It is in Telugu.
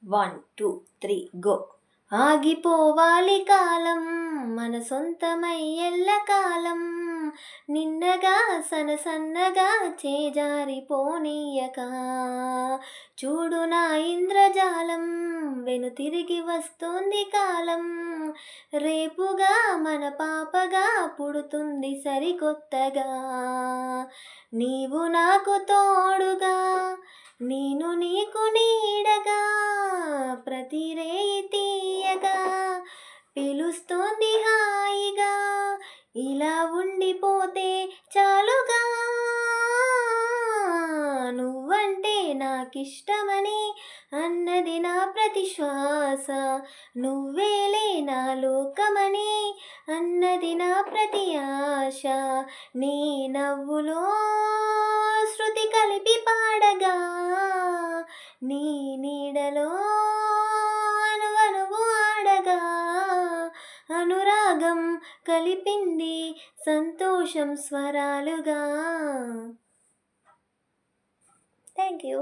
1, 2, 3 గో. ఆగిపోవాలి కాలం మన సొంతమై ఎల్లకాలం, నిన్నగా సన్నగా చేజారిపోనీయక. చూడు నా ఇంద్రజాలం తిరిగి వస్తోంది కాలం, రేపుగా మన పాపగా పుడుతుంది సరికొత్తగా. నీవు నాకు తోడుగా, నేను నీకు నీడగా, ప్రతి రేయి తీయగా పిలుస్తోంది హాయిగా. ఇలా ఉండిపోతే చాలుగా, నువ్వంటే నాకిష్టమని అన్నది నా ప్రతి శ్వాస. నువ్వేలే నా లోకమని అన్నది నా ప్రతి ఆశ. నీ నవ్వులో శృతి కలిపి పాడగా, నీ నీడలో అనువనువు ఆడగా, అనురాగం కలిపింది సంతోషం స్వరాలుగా. Thank you.